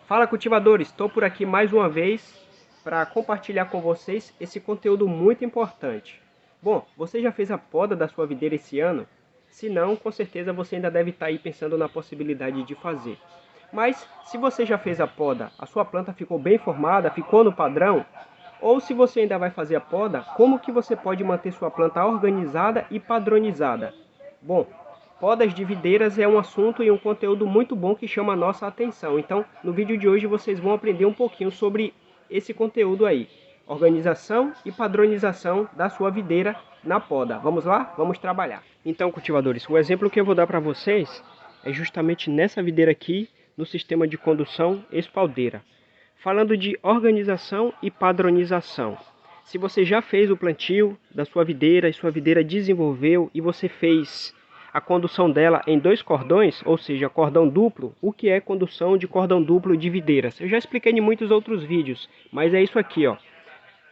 Fala, cultivadores, estou por aqui mais uma vez para compartilhar com vocês esse conteúdo muito importante. Bom, você já fez a poda da sua videira esse ano? Se não, com certeza você ainda deve estar aí pensando na possibilidade de fazer. Mas se você já fez a poda, a sua planta ficou bem formada, ficou no padrão? Ou se você ainda vai fazer a poda, como que você pode manter sua planta organizada e padronizada? Bom, podas de videiras é um assunto e um conteúdo muito bom que chama a nossa atenção. Então, no vídeo de hoje vocês vão aprender um pouquinho sobre esse conteúdo aí. Organização e padronização da sua videira na poda. Vamos lá? Vamos trabalhar. Então, cultivadores, o exemplo que eu vou dar para vocês é justamente nessa videira aqui, no sistema de condução espaldeira. Falando de organização e padronização. Se você já fez o plantio da sua videira e sua videira desenvolveu e você fez a condução dela em 2 cordões, ou seja, cordão duplo, o que é condução de cordão duplo de videiras? Eu já expliquei em muitos outros vídeos, mas é isso aqui, ó.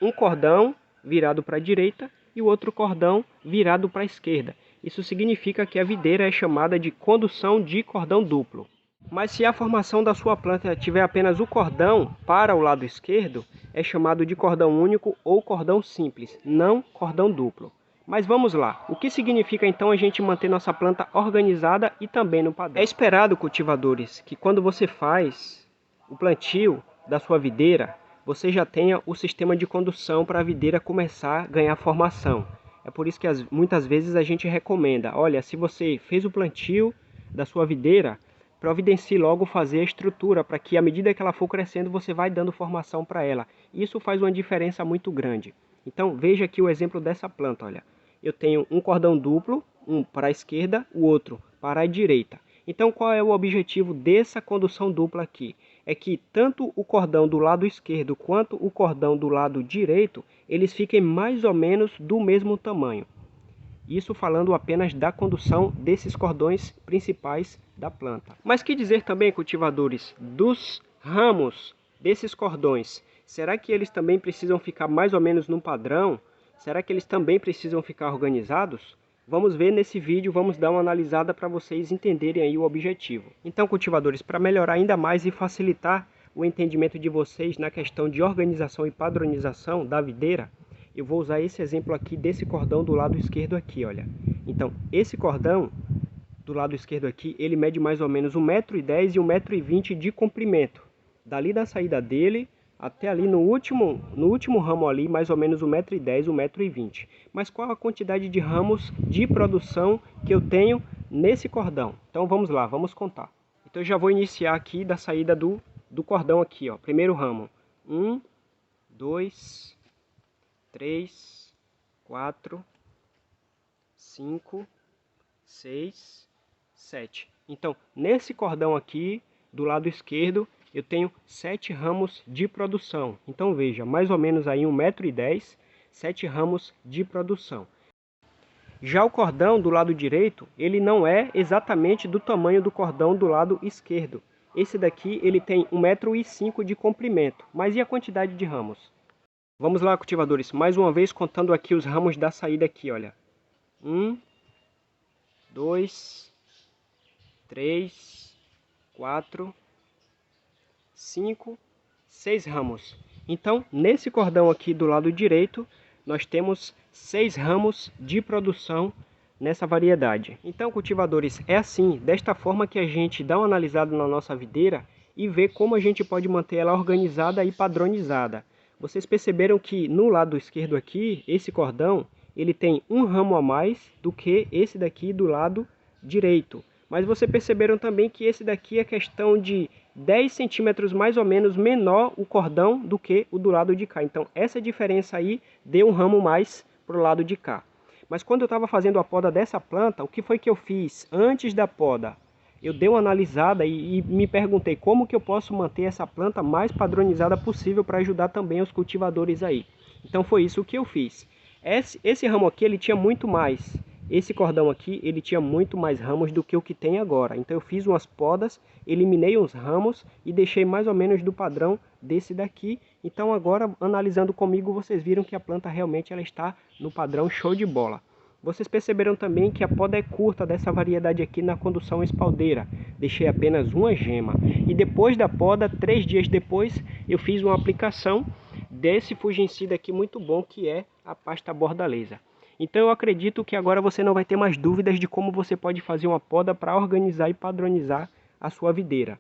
Um cordão virado para a direita e o outro cordão virado para a esquerda. Isso significa que a videira é chamada de condução de cordão duplo. Mas se a formação da sua planta tiver apenas o cordão para o lado esquerdo, é chamado de cordão único ou cordão simples, não cordão duplo. Mas vamos lá, o que significa então a gente manter nossa planta organizada e também no padrão? É esperado, cultivadores, que quando você faz o plantio da sua videira, você já tenha o sistema de condução para a videira começar a ganhar formação. É por isso que muitas vezes a gente recomenda, olha, se você fez o plantio da sua videira, providencie logo fazer a estrutura para que à medida que ela for crescendo você vai dando formação para ela. Isso faz uma diferença muito grande. Então veja aqui o exemplo dessa planta, olha. Eu tenho um cordão duplo, um para a esquerda, o outro para a direita. Então qual é o objetivo dessa condução dupla aqui? É que tanto o cordão do lado esquerdo quanto o cordão do lado direito, eles fiquem mais ou menos do mesmo tamanho. Isso falando apenas da condução desses cordões principais da planta. Mas que dizer também, cultivadores, dos ramos desses cordões? Será que eles também precisam ficar mais ou menos num padrão? Será que eles também precisam ficar organizados? Vamos ver nesse vídeo, vamos dar uma analisada para vocês entenderem aí o objetivo. Então, cultivadores, para melhorar ainda mais e facilitar o entendimento de vocês na questão de organização e padronização da videira, eu vou usar esse exemplo aqui desse cordão do lado esquerdo aqui, olha. Então, esse cordão do lado esquerdo aqui, ele mede mais ou menos 1,10 m e 1,20 m de comprimento. Dali da saída dele até ali no último ramo ali, mais ou menos 1,10 m, 1,20 m. Mas qual a quantidade de ramos de produção que eu tenho nesse cordão? Então vamos lá, vamos contar. Então eu já vou iniciar aqui da saída do cordão aqui, ó. Primeiro ramo. 1, 2, 3, 4, 5, 6, 7. Então, nesse cordão aqui, do lado esquerdo, eu tenho 7 ramos de produção. Então, veja, mais ou menos aí 1,10 m, 7 ramos de produção. Já o cordão do lado direito, ele não é exatamente do tamanho do cordão do lado esquerdo. Esse daqui, ele tem 1,05 m de comprimento. Mas e a quantidade de ramos? Vamos lá, cultivadores, mais uma vez contando aqui os ramos da saída aqui, olha. 1, 2, 3, 4, 5, 6 ramos. Então, nesse cordão aqui do lado direito, nós temos 6 ramos de produção nessa variedade. Então, cultivadores, é assim, desta forma que a gente dá uma analisada na nossa videira e vê como a gente pode manter ela organizada e padronizada. Vocês perceberam que no lado esquerdo aqui, esse cordão, ele tem um ramo a mais do que esse daqui do lado direito. Mas vocês perceberam também que esse daqui é questão de 10 centímetros mais ou menos menor o cordão do que o do lado de cá. Então essa diferença aí deu um ramo mais para o lado de cá. Mas quando eu estava fazendo a poda dessa planta, o que foi que eu fiz antes da poda? Eu dei uma analisada e me perguntei como que eu posso manter essa planta mais padronizada possível para ajudar também os cultivadores aí. Então foi isso que eu fiz. Esse ramo aqui ele tinha muito mais. Esse cordão aqui ele tinha muito mais ramos do que o que tem agora. Então eu fiz umas podas, eliminei uns ramos e deixei mais ou menos do padrão desse daqui. Então agora analisando comigo vocês viram que a planta realmente ela está no padrão show de bola. vocês perceberam também que a poda é curta dessa variedade aqui na condução espaldeira. Deixei apenas uma gema. E depois da poda, 3 dias depois, eu fiz uma aplicação desse fungicida aqui muito bom, que é a pasta bordaleza. Então eu acredito que agora você não vai ter mais dúvidas de como você pode fazer uma poda para organizar e padronizar a sua videira.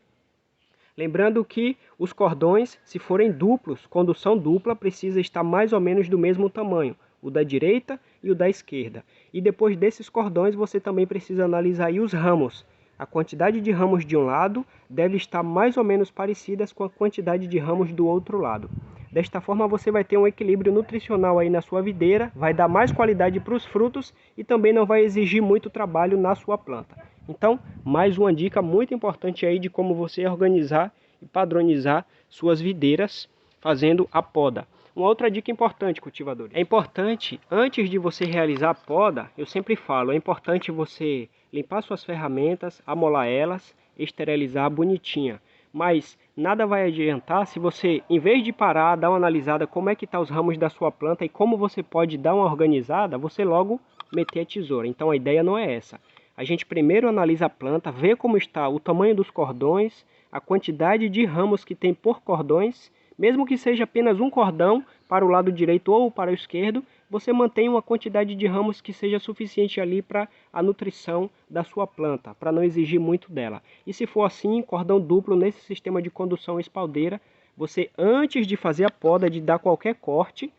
Lembrando que os cordões, se forem duplos, condução dupla, precisa estar mais ou menos do mesmo tamanho, o da direita e o da esquerda. E depois desses cordões você também precisa analisar aí os ramos. A quantidade de ramos de um lado deve estar mais ou menos parecidas com a quantidade de ramos do outro lado. Desta forma você vai ter um equilíbrio nutricional aí na sua videira, vai dar mais qualidade para os frutos e também não vai exigir muito trabalho na sua planta. Então, mais uma dica muito importante aí de como você organizar e padronizar suas videiras fazendo a poda. Uma outra dica importante, cultivadores. É importante, antes de você realizar a poda, eu sempre falo, é importante você limpar suas ferramentas, amolar elas, esterilizar bonitinha. Mas nada vai adiantar se você, em vez de parar, dar uma analisada como é que estão os ramos da sua planta e como você pode dar uma organizada, você logo meter a tesoura. Então a ideia não é essa. A gente primeiro analisa a planta, vê como está o tamanho dos cordões, a quantidade de ramos que tem por cordões. Mesmo que seja apenas um cordão para o lado direito ou para o esquerdo, você mantém uma quantidade de ramos que seja suficiente ali para a nutrição da sua planta, para não exigir muito dela. E se for assim, cordão duplo nesse sistema de condução espaldeira, você antes de fazer a poda, de dar qualquer corte,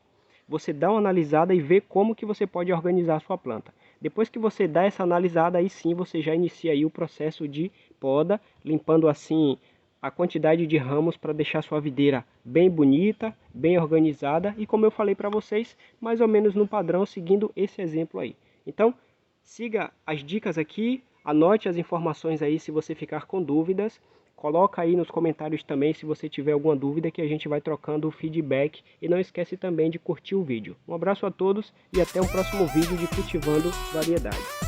você dá uma analisada e vê como que você pode organizar a sua planta. Depois que você dá essa analisada, aí sim você já inicia aí o processo de poda, limpando assim a quantidade de ramos para deixar sua videira bem bonita, bem organizada e, como eu falei para vocês, mais ou menos no padrão, seguindo esse exemplo aí. Então, siga as dicas aqui, anote as informações aí se você ficar com dúvidas, coloca aí nos comentários também se você tiver alguma dúvida, que a gente vai trocando o feedback, e não esquece também de curtir o vídeo. Um abraço a todos e até um próximo vídeo de Cultivando Variedades.